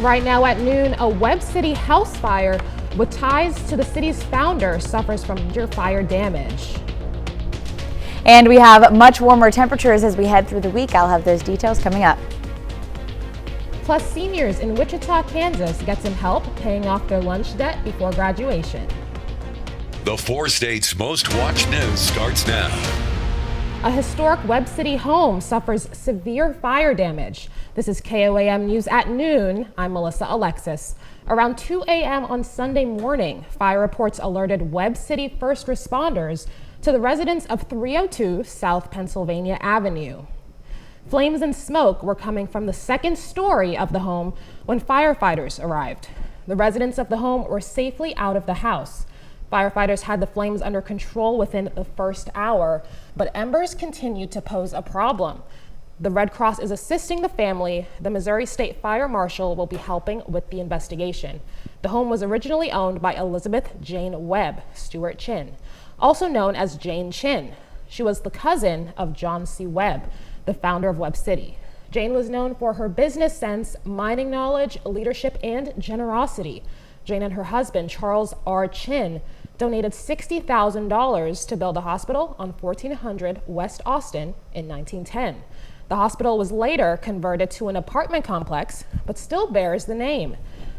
Right now at noon, a Webb City house fire with ties to the city's founder suffers from major fire damage. And we have much warmer temperatures as we head through the week. I'll have those details coming up. Plus, seniors in Wichita, Kansas get some help paying off their lunch debt before graduation. The 4 states' most watched news starts now. A historic Webb City home suffers severe fire damage. This is KOAM News at noon. I'm Melissa Alexis. Around 2 a.m. on Sunday morning, fire reports alerted Webb City first responders to the residents of 302 South Pennsylvania Avenue. Flames and smoke were coming from the second story of the home when firefighters arrived. The residents of the home were safely out of the house. Firefighters had the flames under control within the first hour, but embers continued to pose a problem. The Red Cross is assisting the family. The Missouri State Fire Marshal will be helping with the investigation. The home was originally owned by Elizabeth Jane Webb Stewart Chin, also known as Jane Chin. She was the cousin of John C. Webb, the founder of Webb City. Jane was known for her business sense, mining knowledge, leadership, and generosity. Jane and her husband, Charles R. Chin, donated $60,000 to build a hospital on 1400 West Austin in 1910. The hospital was later converted to an apartment complex, but still bears the name.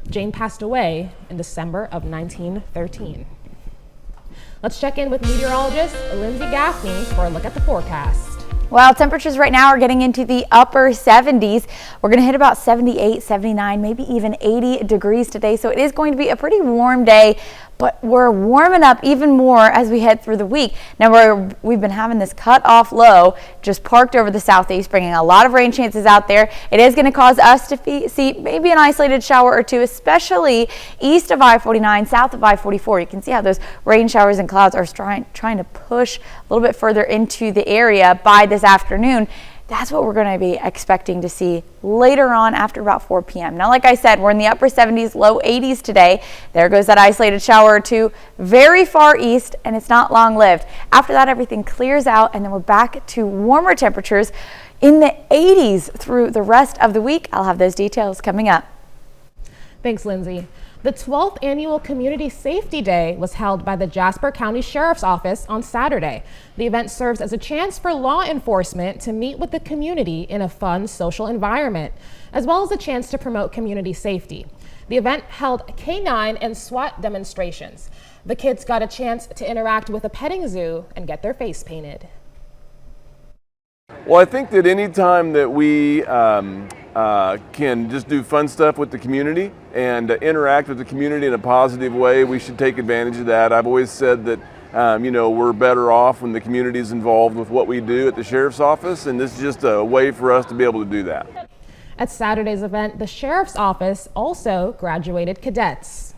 Jane passed away in December of 1913. Let's check in with meteorologist Lindsay Gaffney for a look at the forecast. Well, temperatures right now are getting into the upper 70s. We're going to hit about 78, 79, maybe even 80 degrees today. So it is going to be a pretty warm day, but we're warming up even more as we head through the week. Now we've been having this cut off low just parked over the southeast, bringing a lot of rain chances out there. It is going to cause us to see maybe an isolated shower or two, especially east of I-49, south of I-44. You can see how those rain showers and clouds are trying to push a little bit further into the area by this afternoon. That's what we're going to be expecting to see later on after about 4 p.m. Now, like I said, we're in the upper 70s, low 80s today. There goes that isolated shower or two very far east, and it's not long lived. After that, everything clears out, and then we're back to warmer temperatures in the 80s through the rest of the week. I'll have those details coming up. Thanks, Lindsay. The 12th annual Community Safety Day was held by the Jasper County Sheriff's Office on Saturday. The event serves as a chance for law enforcement to meet with the community in a fun social environment, as well as a chance to promote community safety. The event held K9 and SWAT demonstrations. The kids got a chance to interact with a petting zoo and get their face painted. Well, I think that any time that we can just do fun stuff with the community and interact with the community in a positive way, we should take advantage of that. I've always said that we're better off when the community is involved with what we do at the Sheriff's Office, and this is just a way for us to be able to do that. At Saturday's event, the Sheriff's Office also graduated cadets.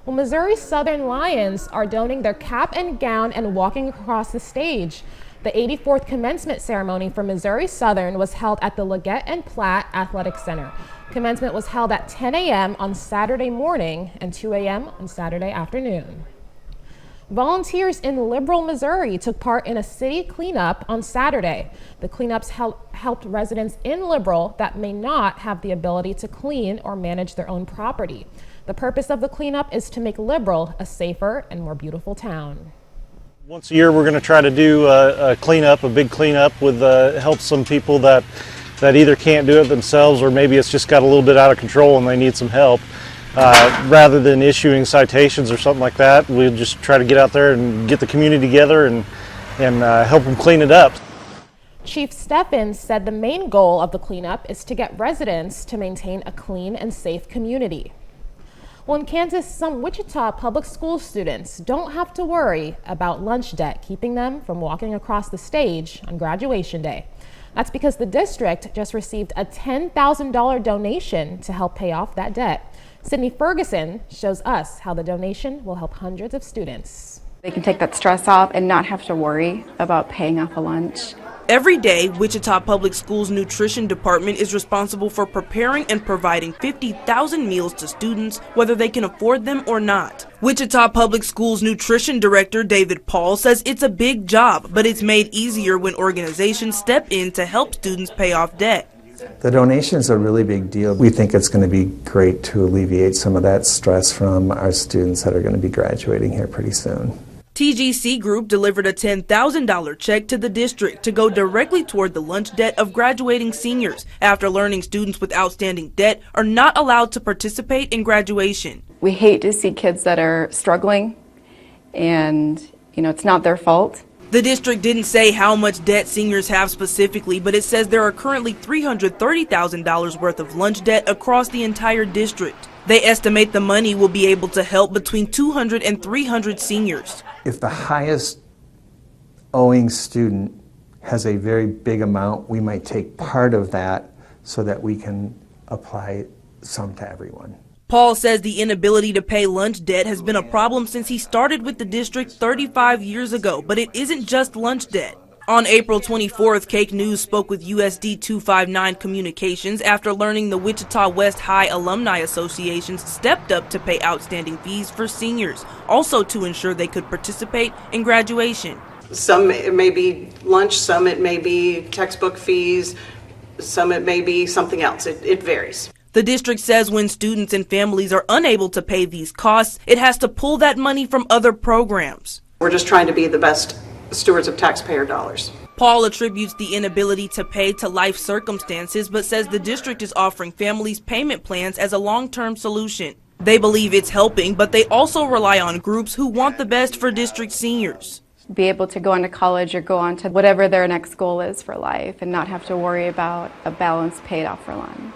Well, Missouri Southern Lions are donning their cap and gown and walking across the stage. The 84th commencement ceremony for Missouri Southern was held at the Leggett and Platt Athletic Center. Commencement was held at 10 a.m. on Saturday morning and 2 a.m. on Saturday afternoon. Volunteers in Liberal, Missouri took part in a city cleanup on Saturday. The cleanups helped residents in Liberal that may not have the ability to clean or manage their own property. The purpose of the cleanup is to make Liberal a safer and more beautiful town. Once a year we're going to try to do a cleanup, a big cleanup with help some people that either can't do it themselves or maybe it's just got a little bit out of control and they need some help. Rather than issuing citations or something like that, we'll just try to get out there and get the community together and help them clean it up. Chief Steffens said the main goal of the cleanup is to get residents to maintain a clean and safe community. Well, in Kansas, some Wichita public school students don't have to worry about lunch debt keeping them from walking across the stage on graduation day. That's because the district just received a $10,000 donation to help pay off that debt. Sydney Ferguson shows us how the donation will help hundreds of students. They can take that stress off and not have to worry about paying off a lunch. Every day, Wichita Public Schools' nutrition department is responsible for preparing and providing 50,000 meals to students, whether they can afford them or not. Wichita Public Schools nutrition director David Paul says it's a big job, but it's made easier when organizations step in to help students pay off debt. The donation is a really big deal. We think it's going to be great to alleviate some of that stress from our students that are going to be graduating here pretty soon. TGC Group delivered a $10,000 check to the district to go directly toward the lunch debt of graduating seniors after learning students with outstanding debt are not allowed to participate in graduation. We hate to see kids that are struggling, and it's not their fault. The district didn't say how much debt seniors have specifically, but it says there are currently $330,000 worth of lunch debt across the entire district. They estimate the money will be able to help between 200 and 300 seniors. If the highest owing student has a very big amount, we might take part of that so that we can apply some to everyone. Paul says the inability to pay lunch debt has been a problem since he started with the district 35 years ago, but it isn't just lunch debt. On April 24th, Cake News spoke with USD 259 Communications after learning the Wichita West High Alumni Associations stepped up to pay outstanding fees for seniors, also to ensure they could participate in graduation. Some it may be lunch, some it may be textbook fees, some it may be something else. It varies. The district says when students and families are unable to pay these costs, it has to pull that money from other programs. We're just trying to be the best stewards of taxpayer dollars. Paul attributes the inability to pay to life circumstances, but says the district is offering families payment plans as a long-term solution. They believe it's helping, but they also rely on groups who want the best for district seniors. Be able to go on to college or go on to whatever their next goal is for life and not have to worry about a balance paid off for lunch.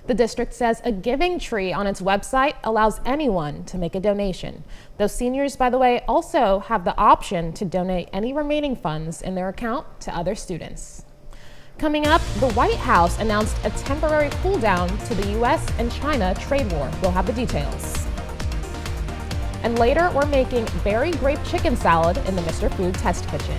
The district says a giving tree on its website allows anyone to make a donation. Those seniors, by the way, also have the option to donate any remaining funds in their account to other students. Coming up, the White House announced a temporary cool down to the U.S. and China trade war. We'll have the details. And later, we're making berry grape chicken salad in the Mr. Food Test Kitchen.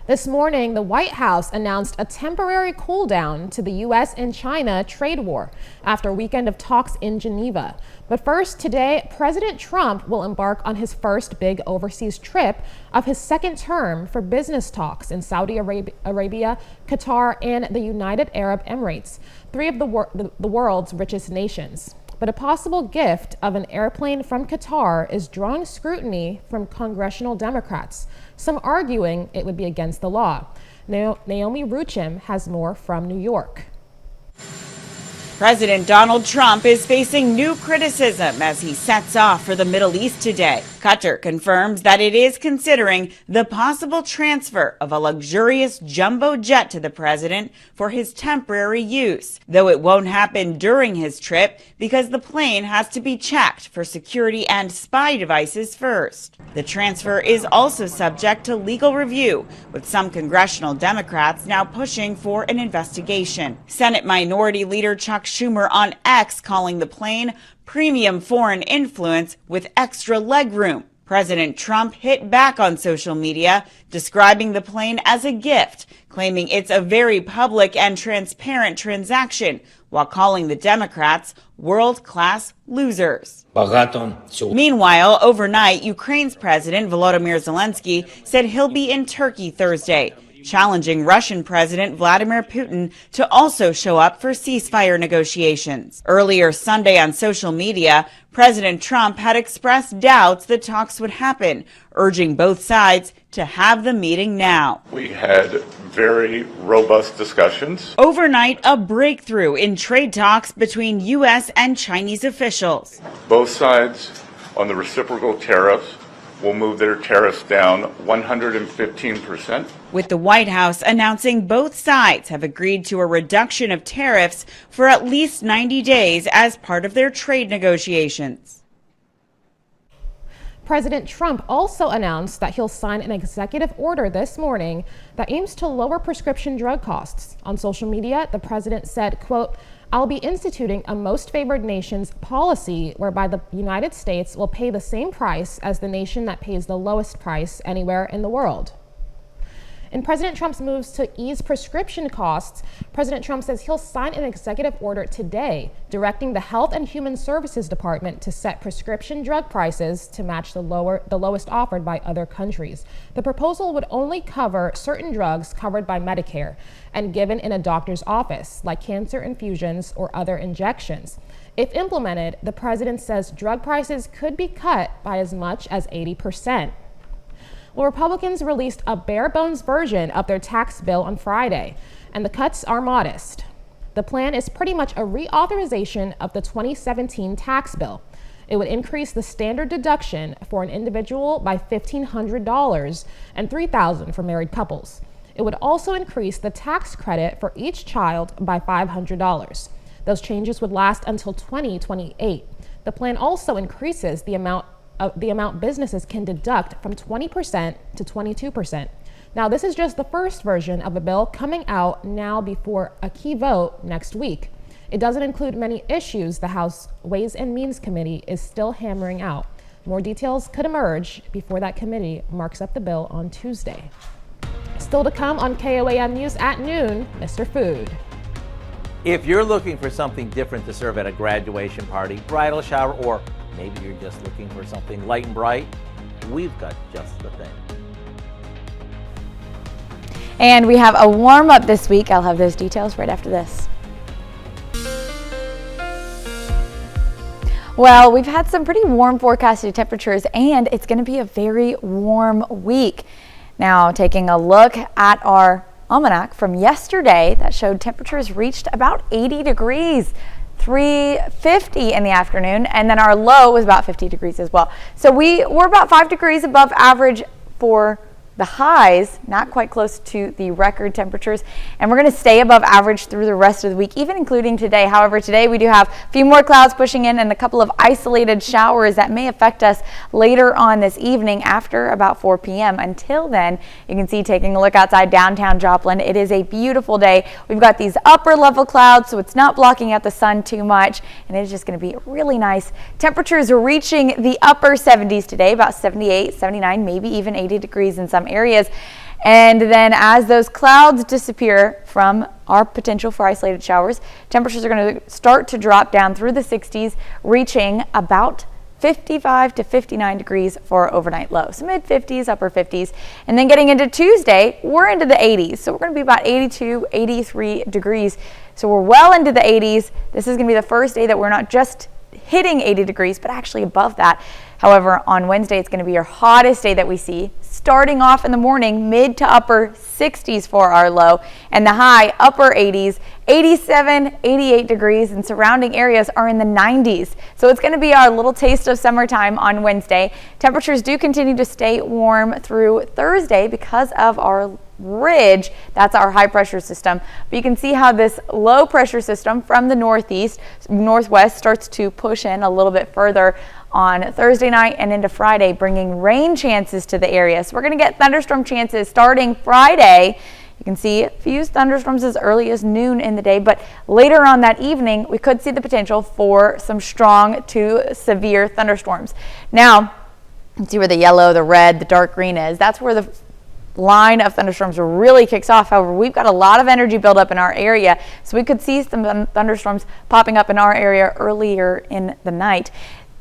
This morning, the White House announced a temporary cool down to the U.S. and China trade war after a weekend of talks in Geneva. But first, today, President Trump will embark on his first big overseas trip of his second term for business talks in Saudi Arabia, Qatar, and the United Arab Emirates, three of the world's richest nations. But a possible gift of an airplane from Qatar is drawing scrutiny from congressional Democrats, some arguing it would be against the law. Naomi Ruchim has more from New York. President Donald Trump is facing new criticism as he sets off for the Middle East today. Qatar confirms that it is considering the possible transfer of a luxurious jumbo jet to the president for his temporary use, though it won't happen during his trip because the plane has to be checked for security and spy devices first. The transfer is also subject to legal review, with some congressional Democrats now pushing for an investigation. Senate Minority Leader Chuck Schumer on X calling the plane premium foreign influence with extra legroom. President Trump hit back on social media, describing the plane as a gift, claiming it's a very public and transparent transaction, while calling the Democrats world-class losers. Meanwhile, overnight, Ukraine's President Volodymyr Zelensky said he'll be in Turkey Thursday, challenging Russian President Vladimir Putin to also show up for ceasefire negotiations. Earlier Sunday on social media, President Trump had expressed doubts that talks would happen, urging both sides to have the meeting now. We had very robust discussions. Overnight, a breakthrough in trade talks between U.S. and Chinese officials. Both sides on the reciprocal tariffs will move their tariffs down 115%. With the White House announcing both sides have agreed to a reduction of tariffs for at least 90 days as part of their trade negotiations. President Trump also announced that he'll sign an executive order this morning that aims to lower prescription drug costs. On social media, the president said, quote, "I'll be instituting a most favored nations policy whereby the United States will pay the same price as the nation that pays the lowest price anywhere in the world." In President Trump's moves to ease prescription costs, President Trump says he'll sign an executive order today directing the Health and Human Services Department to set prescription drug prices to match the lowest offered by other countries. The proposal would only cover certain drugs covered by Medicare and given in a doctor's office, like cancer infusions or other injections. If implemented, the president says drug prices could be cut by as much as 80%. Well, Republicans released a bare-bones version of their tax bill on Friday, and the cuts are modest. The plan is pretty much a reauthorization of the 2017 tax bill. It would increase the standard deduction for an individual by $1,500 and $3,000 for married couples. It would also increase the tax credit for each child by $500. Those changes would last until 2028. The plan also increases the amount businesses can deduct from 20% to 22%. Now, this is just the first version of a bill coming out now before a key vote next week. It doesn't include many issues the House Ways and Means Committee is still hammering out. More details could emerge before that committee marks up the bill on Tuesday. Still to come on KOAM News at noon, Mr. Food. If you're looking for something different to serve at a graduation party, bridal shower, or maybe you're just looking for something light and bright, we've got just the thing. And we have a warm up this week. I'll have those details right after this. Well, we've had some pretty warm forecasted temperatures, and it's going to be a very warm week. Now, taking a look at our almanac from yesterday, that showed temperatures reached about 80 degrees. 350 in the afternoon, and then our low was about 50 degrees as well. So we were about 5 degrees above average for the highs, not quite close to the record temperatures, and we're going to stay above average through the rest of the week, even including today. However, today we do have a few more clouds pushing in and a couple of isolated showers that may affect us later on this evening after about 4 p.m. Until then, you can see, taking a look outside downtown Joplin, it is a beautiful day. We've got these upper level clouds, so it's not blocking out the sun too much, and it is just going to be really nice. Temperatures are reaching the upper 70s today, about 78, 79, maybe even 80 degrees in some areas. And then as those clouds disappear from our potential for isolated showers, temperatures are going to start to drop down through the 60s, reaching about 55 to 59 degrees for overnight low. So mid 50s, upper 50s. And then getting into Tuesday, we're into the 80s. So we're going to be about 82, 83 degrees. So we're well into the 80s. This is going to be the first day that we're not just hitting 80 degrees, but actually above that. However, on Wednesday, it's going to be our hottest day that we see, starting off in the morning, mid to upper 60s for our low, and the high upper 80s, 87, 88 degrees, and surrounding areas are in the 90s. So it's going to be our little taste of summertime on Wednesday. Temperatures do continue to stay warm through Thursday because of our ridge. That's our high pressure system. But you can see how this low pressure system from the northwest starts to push in a little bit further on Thursday night and into Friday, bringing rain chances to the area. So we're going to get thunderstorm chances starting Friday. You can see a few thunderstorms as early as noon in the day, but later on that evening, we could see the potential for some strong to severe thunderstorms. Now, you can see where the yellow, the red, the dark green is. That's where the line of thunderstorms really kicks off. However, we've got a lot of energy build up in our area, so we could see some thunderstorms popping up in our area earlier in the night.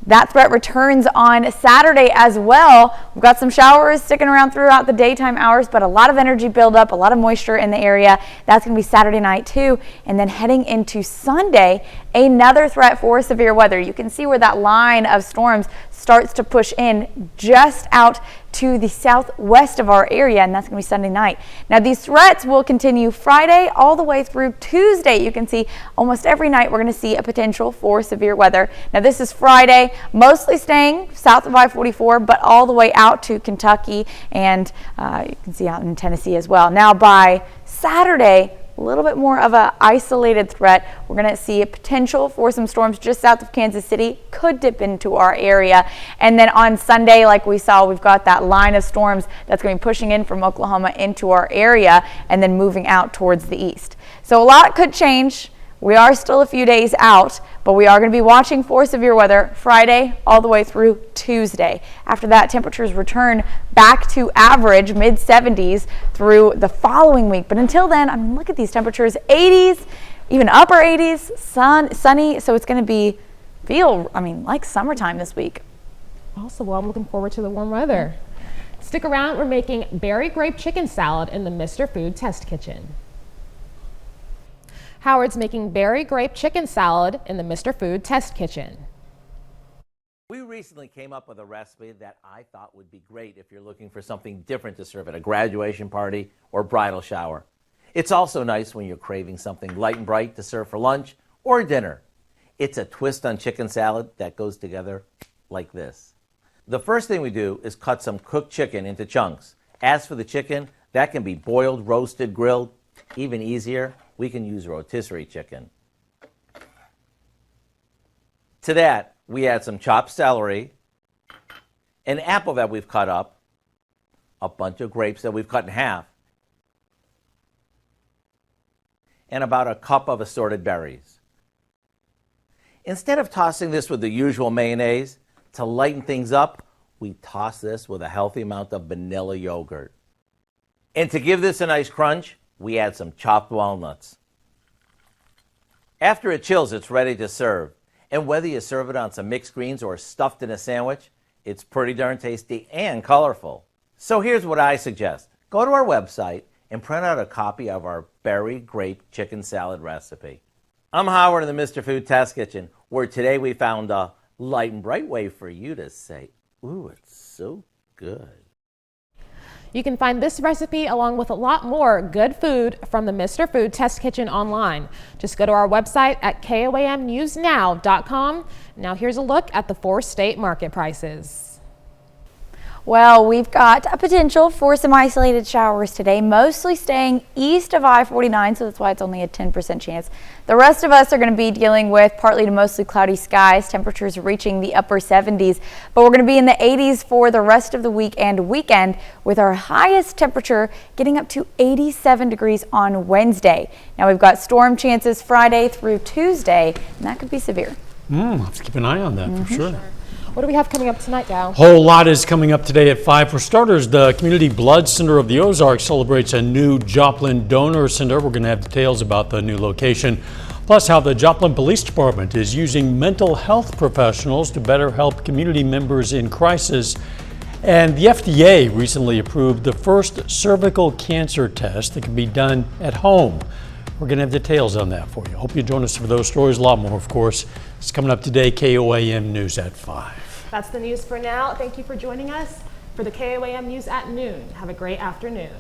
That threat returns on Saturday as well. We've got some showers sticking around throughout the daytime hours, but a lot of energy buildup, a lot of moisture in the area. That's going to be Saturday night too. And then heading into Sunday, another threat for severe weather. You can see where that line of storms starts to push in just out to the southwest of our area, and that's going to be Sunday night. Now, these threats will continue Friday all the way through Tuesday. You can see almost every night we're going to see a potential for severe weather. Now, this is Friday, mostly staying south of I-44, but all the way out to Kentucky, and you can see out in Tennessee as well. Now, by Saturday, a little bit more of an isolated threat. We're going to see a potential for some storms just south of Kansas City, could dip into our area. And then on Sunday, like we saw, we've got that line of storms that's going to be pushing in from Oklahoma into our area and then moving out towards the east. So a lot could change. We are still a few days out, but we are going to be watching for severe weather Friday all the way through Tuesday. After that, temperatures return back to average mid-70s through the following week. But until then, I mean, look at these temperatures, 80s, even upper 80s, sunny. So it's going to feel like summertime this week. Also, well, I'm looking forward to the warm weather. Stick around, we're making berry grape chicken salad in the Mr. Food Test Kitchen. Howard's making berry grape chicken salad in the Mr. Food Test Kitchen. We recently came up with a recipe that I thought would be great if you're looking for something different to serve at a graduation party or bridal shower. It's also nice when you're craving something light and bright to serve for lunch or dinner. It's a twist on chicken salad that goes together like this. The first thing we do is cut some cooked chicken into chunks. As for the chicken, that can be boiled, roasted, grilled. Even easier, we can use rotisserie chicken. To that, we add some chopped celery, an apple that we've cut up, a bunch of grapes that we've cut in half, and about a cup of assorted berries. Instead of tossing this with the usual mayonnaise, to lighten things up, we toss this with a healthy amount of vanilla yogurt. And to give this a nice crunch, we add some chopped walnuts. After it chills, it's ready to serve. And whether you serve it on some mixed greens or stuffed in a sandwich, it's pretty darn tasty and colorful. So here's what I suggest. Go to our website and print out a copy of our berry grape chicken salad recipe. I'm Howard in the Mr. Food Test Kitchen, where today we found a light and bright way for you to say, ooh, it's so good. You can find this recipe along with a lot more good food from the Mr. Food Test Kitchen online. Just go to our website at KOAMnewsnow.com. Now here's a look at the 4-state market prices. Well, we've got a potential for some isolated showers today, mostly staying east of I-49, so that's why it's only a 10% chance. The rest of us are going to be dealing with partly to mostly cloudy skies, temperatures reaching the upper 70s, but we're going to be in the 80s for the rest of the week and weekend, with our highest temperature getting up to 87 degrees on Wednesday. Now we've got storm chances Friday through Tuesday, and that could be severe. I'll have to keep an eye on that for sure. What do we have coming up tonight, Dow? Whole lot is coming up today at 5. For starters, the Community Blood Center of the Ozarks celebrates a new Joplin Donor Center. We're going to have details about the new location, plus how the Joplin Police Department is using mental health professionals to better help community members in crisis. And the FDA recently approved the first cervical cancer test that can be done at home. We're going to have details on that for you. Hope you join us for those stories. A lot more, of course. It's coming up today, KOAM News at 5. That's the news for now. Thank you for joining us for the KOAM News at noon. Have a great afternoon.